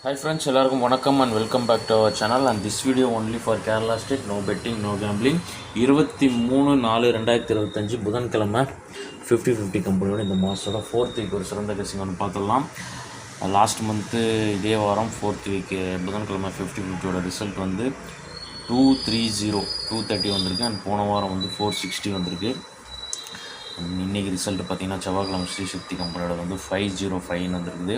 Hi friends, எல்லாருக்கும் வணக்கம் and welcome back to our channel and this video only for Kerala State, no betting, no gambling. 23/4/2025 புதன்கிழமை 50-50 கம்பெனியோட இந்த மாதத்தோட 4th week ஒரு சிறந்த கசிங் ஒன்று பார்த்துடலாம். லாஸ்ட் மந்த்து இதே வாரம் 4th வீக்கு புதன்கிழமை 50-50யோட ரிசல்ட் வந்து 230 வந்திருக்கு அண்ட் போன வாரம் வந்து 460 வந்திருக்கு. இன்றைக்கி ரிசல்ட் பார்த்திங்கன்னா செவ்வாய்க்கிழமை ஸ்ரீ சக்தி கம்பெனியோட வந்து 505 வந்திருக்குது.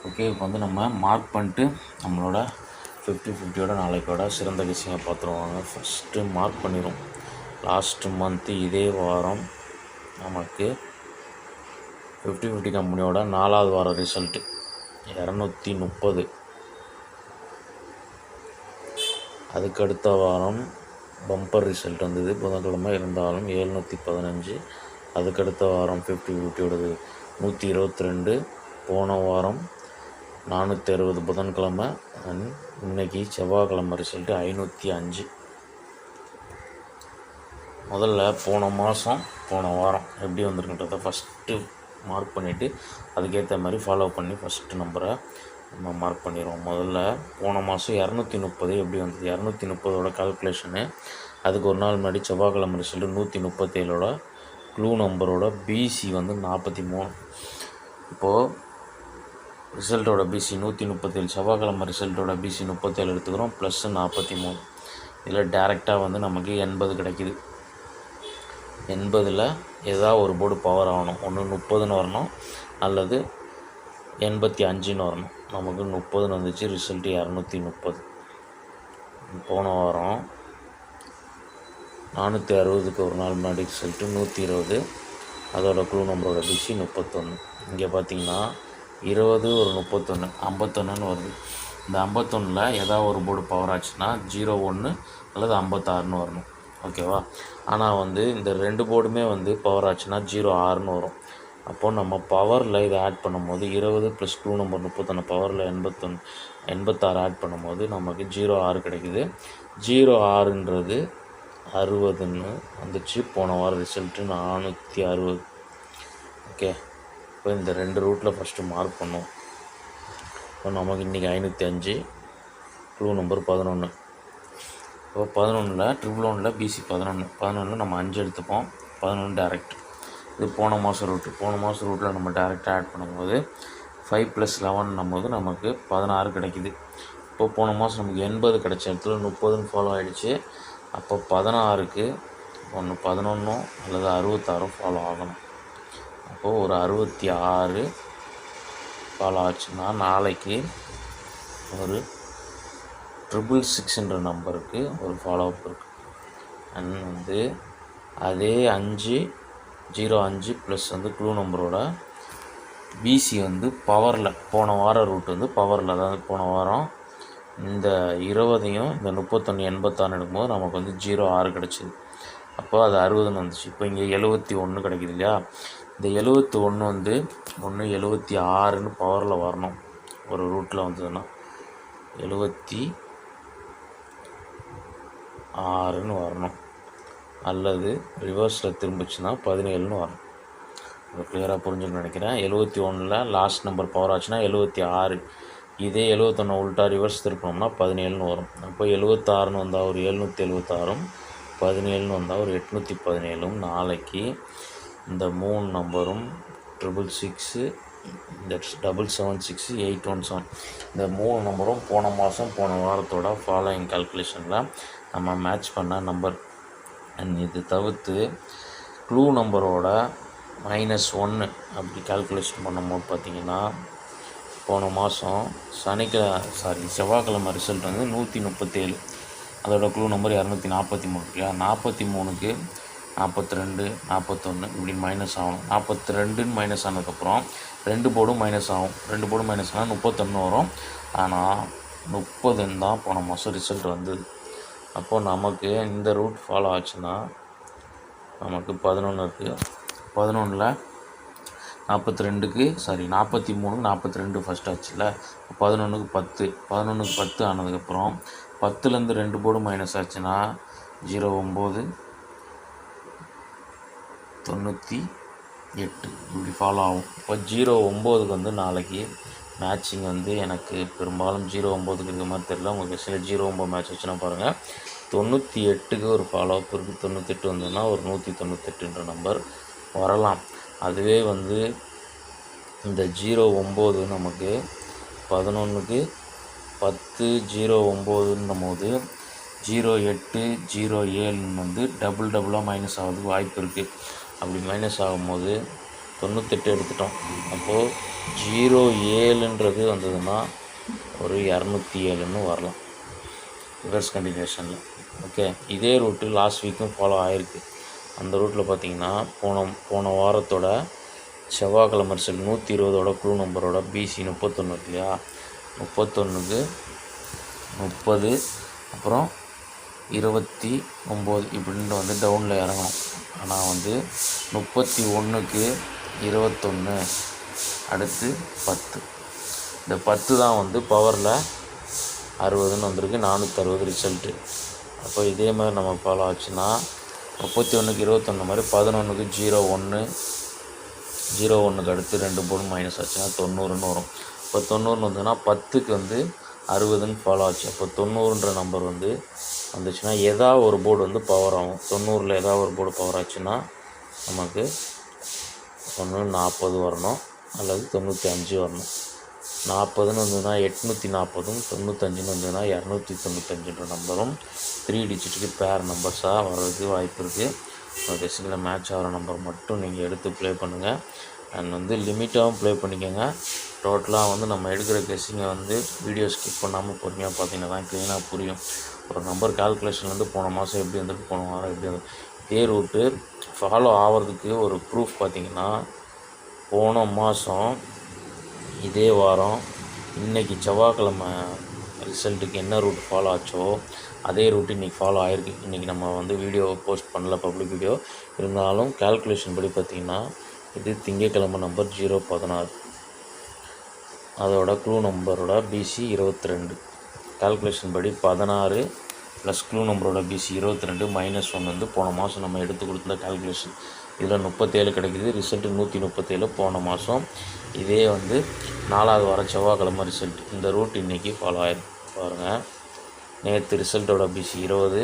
ஓகே, இப்போ வந்து நம்ம மார்க் பண்ணிட்டு நம்மளோட 50-50யோட நாளைக்கோட சிறந்த கசிங்கை பார்த்துருவாங்க. ஃபஸ்ட்டு மார்க் பண்ணிடும். லாஸ்ட் மந்த்து இதே வாரம் நமக்கு 50-50 கம்பெனியோட 4வது வாரம் ரிசல்ட்டு 230. அதுக்கடுத்த வாரம் பம்பர் ரிசல்ட் வந்தது புதன்கிழமை, இருந்தாலும் 715. அதுக்கடுத்த வாரம் 50-50யோடது 122. போன வாரம் 460 புதன்கிழமை அண்ட் இன்றைக்கி செவ்வாய்க்கிழமை ரிசல்ட்டு 505. முதல்ல போன வாரம் எப்படி வந்திருக்குன்றத ஃபஸ்ட்டு மார்க் பண்ணிவிட்டு அதுக்கேற்ற மாதிரி ஃபாலோ பண்ணி ஃபஸ்ட்டு நம்பரை நம்ம மார்க் பண்ணிடுவோம். முதல்ல போன மாதம் 230 எப்படி வந்தது, 230ஓட கால்குலேஷனு. அதுக்கு ஒரு நாள் முன்னாடி செவ்வாய்க்கிழமை ரிசல்ட்டு 137ஓட க்ளூ நம்பரோட பிசி வந்து 43. இப்போது ரிசல்ட்டோட பிசி 137, செவ்வாய்க்கிழமை ரிசல்ட்டோட பிசி 37 எடுத்துக்கிறோம், ப்ளஸ் 43. இதில் டேரெக்டாக வந்து நமக்கு 80 கிடைக்கிது. 80ல் ஏதாவது ஒரு போர்டு பவர் ஆகணும். ஒன்று 30ன்னு வரணும் அல்லது 85ன்னு வரணும். நமக்கு 30ன்னு வந்துச்சு. ரிசல்ட்டு 230. போன வாரம் 460க்கு ஒரு நாள் முன்னாடி ரிசல்ட்டு 120. அதோட க்ளூ நம்பரோட பிசி 31. இங்கே பார்த்திங்கன்னா 20 ஒரு 31, 51ன்னு வருது. இந்த 51ல் ஏதாவது ஒரு போர்டு பவர் ஆச்சுன்னா 01 அல்லது 56ன்னு வரணும். ஓகேவா? ஆனால் வந்து இந்த ரெண்டு போர்டுமே வந்து பவர் ஆச்சுன்னா 06ன்னு வரும். அப்போது நம்ம பவரில் இதை ஆட் பண்ணும்போது 20 ப்ளஸ் க்ளூ நம்பர் 31 பவரில் 86 ஆட் பண்ணும்போது நமக்கு 06 கிடைக்குது. 06ன்றது 60ன்னு வந்துச்சு. போன வாரம் ரிசல்ட்டு 460. ஓகே, இப்போ இந்த ரெண்டு ரூட்டில் ஃபஸ்ட்டு மார்க் பண்ணோம். இப்போ நமக்கு இன்றைக்கி 505, க்ளூ நம்பர் 11. இப்போ 11ல் 111ல் பிசி 11ல் நம்ம 5 எடுத்துப்போம். 11 டேரெக்ட். இது போன மாதம் ரூட்டில் நம்ம டேரெக்டாக ஆட் பண்ணும்போது 5 + 11 போது நமக்கு 16 கிடைக்கிது. இப்போது போன மாதம் நமக்கு 80 கிடைச்ச இடத்துல 30ன்னு ஃபாலோ ஆகிடுச்சு. அப்போ 16க்கு ஒன்று 11 அல்லது 66 ஃபாலோ ஆகணும். அப்போது ஒரு 66 ஃபாலோ ஆச்சுன்னா நாளைக்கு ஒரு 666ன்ற நம்பருக்கு ஒரு ஃபாலோஅப் இருக்குது. அண்ட் வந்து அதே 505 ப்ளஸ் வந்து க்ளூ நம்பரோட பிசி வந்து பவரில் போன வாரம் ரூட் வந்து பவரில், அதாவது போன வாரம் இந்த 20ஐயும் இந்த 31 86 எடுக்கும்போது நமக்கு வந்து 06 கிடச்சிது. அப்போ அது 60ன்னு வந்துச்சு. இப்போ இங்கே 71 கிடைக்கிது இல்லையா? இந்த 71 வந்து ஒன்று 76ன்னு பவரில் வரணும். ஒரு ரூட்டில் வந்ததுன்னா 76ன்னு வரணும், அல்லது ரிவர்ஸில் திரும்பிச்சுன்னா 17ன்னு வரணும். அது கிளியராக புரிஞ்சுன்னு நினைக்கிறேன். 71ல் லாஸ்ட் நம்பர் பவர் ஆச்சுன்னா 76. இதே 71 உள்டா ரிவர்ஸ் திருப்பினோம்னா 17ன்னு வரும். அப்போ 76ன்னு வந்தால் ஒரு 776ம், 17ன்னு வந்தால் ஒரு 817ம். நாளைக்கு இந்த 3 நம்பரும் 666, இந்த 776, 817, இந்த 3 நம்பரும் போன வாரத்தோட ஃபாலோயிங் கால்குலேஷனில் நம்ம மேட்ச் பண்ண நம்பர். அண்ட் இது தவிர்த்து க்ளூ நம்பரோட -1 அப்படி கால்குலேஷன் பண்ணும்போது பார்த்திங்கன்னா போன மாதம் செவ்வாய்க்கிழமை ரிசல்ட் வந்து 137. அதோட க்ளூ நம்பர் 243 இல்லையா? 43க்கு 42, 41 இப்படி மைனஸ் ஆகணும். 42ன்னு மைனஸ் ஆனதுக்கப்புறம் 2 போர்டும் மைனஸ் ஆகும். 2 போர்டும் மைனஸ் ஆனால் 31 வரும். ஆனால் 30ன்னு தான் போன மாதம் ரிசல்ட் வந்தது. அப்போது நமக்கு இந்த ரூட் ஃபாலோ ஆச்சுன்னா நமக்கு 11 இருக்குது. 11ல் 43க்கு 42 ஃபஸ்ட் ஆச்சுல்ல? 11க்கு 10 ஆனதுக்கப்புறம் 10லேருந்து 2 போர்டு மைனஸ் ஆச்சுன்னா 09, 98 இப்படி ஃபாலோ ஆகும். இப்போ 09க்கு வந்து நாளைக்கு மேட்சிங் வந்து எனக்கு பெரும்பாலும் 09க்கு இருக்க மாதிரி தெரியல. உங்கள் கெஸ்டில் 09 மேட்ச் வச்சுன்னா பாருங்கள். 98க்கு ஒரு ஃபாலோ அப் இருக்குது. 98 வந்ததுன்னா ஒரு 198ன்ற நம்பர் வரலாம். அதுவே வந்து இந்த 09 நமக்கு 11க்கு 10 09ன்னும் போது 08 07 வந்து டபுளாக மைனஸ் ஆகிறதுக்கு வாய்ப்பு இருக்குது. அப்படி மைனஸ் ஆகும்போது 98 எடுத்துட்டோம். அப்போது 07ன்றது வந்ததுன்னா ஒரு 207ன்னு வரலாம் ரிவர்ஸ் கண்டினியூஷனில். ஓகே, இதே ரூட்டு லாஸ்ட் வீக்கும் ஃபாலோ ஆகிருக்கு. அந்த ரூட்டில் பார்த்திங்கன்னா போன வாரத்தோட செவ்வாய்க்கிழமை ரிசல்ட் 120ஓட க்ளூ நம்பரோட BC 31 இருக்கு இல்லையா, 31க்கு 30 அப்புறம் 29 இப்படின்ட்டு வந்து டவுனில் இறங்கணும். ஆனால் வந்து 31க்கு 21 அடுத்து 10, இந்த 10 தான் வந்து பவரில் 60ன்னு வந்திருக்கு. 460 ரிசல்ட்டு. அப்போ இதே மாதிரி நம்ம ஃபாலோ ஆச்சுன்னா 31க்கு 21 மாதிரி 11க்கு 01க்கு அடுத்து 2 போர்டு மைனஸ் ஆச்சுன்னா 90ன்னு வரும். இப்போ 90ன்னு வந்ததுன்னா 10க்கு வந்து 60ன்னு ஃபாலோ ஆச்சு. அப்போ 90ன்ற நம்பர் வந்து வந்துச்சுன்னா ஏதாவது ஒரு போர்டு வந்து பவர் ஆகும். 90ல் ஏதாவது ஒரு போர்டு பவர் ஆச்சுன்னா நமக்கு ஒன்று 40 வரணும் அல்லது 95 வரணும். 40ன்னு வந்ததுன்னா 840, 95ன்னு வந்ததுன்னா 295ன்ற நம்பரும் 3 டிஜிட்டுக்கு பேர் நம்பர்ஸாக வர்றதுக்கு வாய்ப்பு இருக்குது. கெஸ்ஸிங்கில் மேட்ச் ஆகிற நம்பர் மட்டும் நீங்கள் எடுத்து ப்ளே பண்ணுங்கள். அண்ட் வந்து லிமிட்டாகவும் ப்ளே பண்ணிக்கோங்க. டோட்டலாக வந்து நம்ம எடுக்கிற கெஸ்ஸிங்கை வந்து வீடியோ ஸ்கிப் பண்ணாமல் பொறுமையாக பார்த்தீங்கன்னா தான் க்ளீனாக புரியும். ஒரு நம்பர் கால்குலேஷன் வந்து போன மாதம் எப்படி வந்துருக்கு, போன வாரம் எப்படி வந்து இதே ரூட்டு ஃபாலோ ஆகிறதுக்கு ஒரு ப்ரூஃப் பார்த்திங்கன்னா, போன மாதம் இதே வாரம் இன்றைக்கி செவ்வாய்க்கிழமை ரிசல்ட்டுக்கு என்ன ரூட் ஃபாலோ ஆச்சோ அதே ரூட் இன்றைக்கி ஃபாலோ ஆகிருக்கு. இன்றைக்கி நம்ம வந்து வீடியோ போஸ்ட் பண்ணல, பப்ளிக் வீடியோ இருந்தாலும் கால்குலேஷன் படி பார்த்திங்கன்னா இது திங்கட்கிழமை நம்பர் 016, அதோட க்ளூ நம்பரோட BC 22. கால்குலேஷன் படி 16 ப்ளஸ் க்ளூ நம்பரோட BC 22 -1 வந்து போன மாதம் நம்ம எடுத்து கொடுத்த கால்குலேஷன். இதில் 37 கிடைக்கிது. ரிசல்ட்டு 137 போன மாதம். இதே வந்து 4வது வாரம் செவ்வாய்க்கிழமை ரிசல்ட். இந்த ரூட் இன்றைக்கி ஃபாலோ ஆகிருக்கு பாருங்கள். நேற்று ரிசல்ட்டோட BC 20,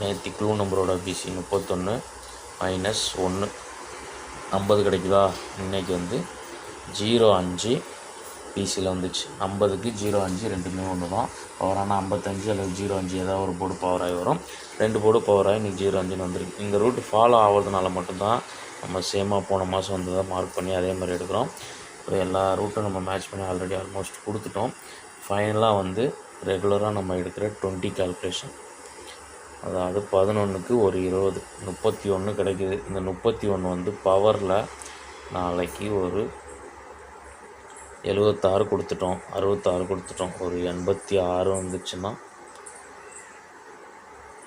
நேற்று க்ளூ நம்பரோட BC 31 -1 50 கிடைக்குதா. இன்றைக்கி வந்து 05 BCயில் வந்துச்சு. 50க்கு 05 ரெண்டுமே ஒன்று தான். பவரான 55 அல்லது 05 ஏதாவது ஒரு போர்டு பவர் ஆகி வரும். 2 போர்டு பவர் ஆகி இன்றைக்கி 05ன்னு வந்துருக்கு. இந்த ரூட் ஃபாலோ ஆகிறதுனால மட்டும்தான் நம்ம சேமாக போன மாதம் வந்ததை மார்க் பண்ணி அதே மாதிரி எடுக்கிறோம். இப்போ எல்லா ரூட்டும் நம்ம மேட்ச் பண்ணி ஆல்ரெடி ஆல்மோஸ்ட் கொடுத்துட்டோம். ஃபைனலாக வந்து ரெகுலராக நம்ம எடுக்கிற 20 கால்குலேஷன், அதாவது 11க்கு ஒரு 20 31 கிடைக்கிது. இந்த 31 வந்து பவரில் நாளைக்கு ஒரு 76 கொடுத்துட்டோம், 66 கொடுத்துட்டோம். ஒரு 86 வந்துச்சுன்னா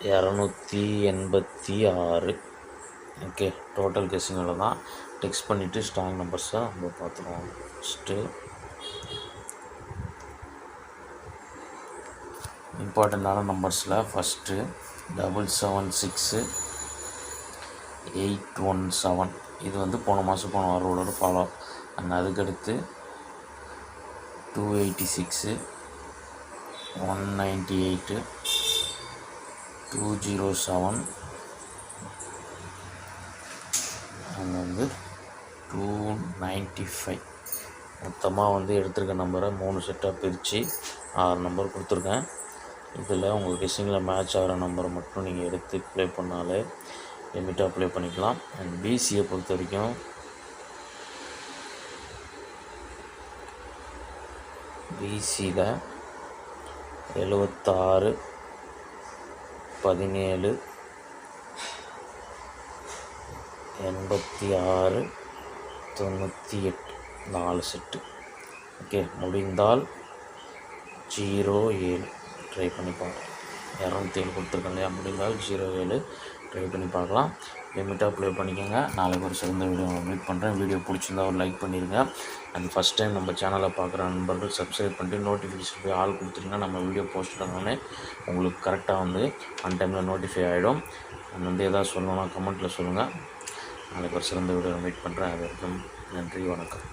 286. ஓகே, டோட்டல் கெஸ்ஸிங்கில் தான் டெக்ஸ்ட் பண்ணிவிட்டு ஸ்ட்ராங் நம்பர்ஸை நம்ம பார்த்துருவோம். ஃபஸ்ட்டு இம்பார்ட்டண்ட்டான நம்பர்ஸில் ஃபஸ்ட்டு 776-817. இது வந்து போன மாதம் போன வாரோட ஃபாலோ. அண்ட் அதுக்கடுத்து 286, 198, 207 அண்ட் வந்து 295. மொத்தமாக வந்து எடுத்திருக்க நம்பரை 3 செட்டாக பிரித்து 6 நம்பர் கொடுத்துருக்கேன். இதில் உங்கள் கெஸ்ஸிங்கில் மேட்ச் ஆகிற நம்பரை மட்டும் நீங்கள் எடுத்து ப்ளே பண்ணாலே லிமிட்டாக ப்ளே பண்ணிக்கலாம். அண்ட் BCயை பொறுத்த வரைக்கும் BCயில் 76, 17, 86, 98 4 செட்டு. ஓகே, முடிந்தால் 07 ட்ரை பண்ணி பார்க்கலாம். 207 கொடுத்துருக்கேன் இல்லையா, முடிந்தால் 07 ட்ரை பண்ணி பார்க்கலாம். லிமிட்டாக ப்ளே பண்ணிக்கோங்க. நாளைக்கு ஒரு சிறந்த வீடியோ மீட் பண்ணுறேன். வீடியோ பிடிச்சிருந்தா ஒரு லைக் பண்ணிடுங்க. அண்ட் ஃபஸ்ட் டைம் நம்ம சேனலை பார்க்குற நண்பர்கள் சப்ஸ்கிரைப் பண்ணிட்டு நோட்டிஃபிகேஷன் போய் ஆள் கொடுத்துட்டிங்கன்னா நம்ம வீடியோ போஸ்ட் பண்ணோன்னே உங்களுக்கு கரெக்டாக வந்து அன் டைமில் நோட்டிஃபை ஆகிடும். அண்ட் வந்து எதாவது சொல்லணும்னா கமெண்ட்டில் சொல்லுங்கள். நாளைக்கு ஒரு சிறந்த வீடியோ மீட் பண்ணுறேன். அது வரைக்கும் நன்றி, வணக்கம்.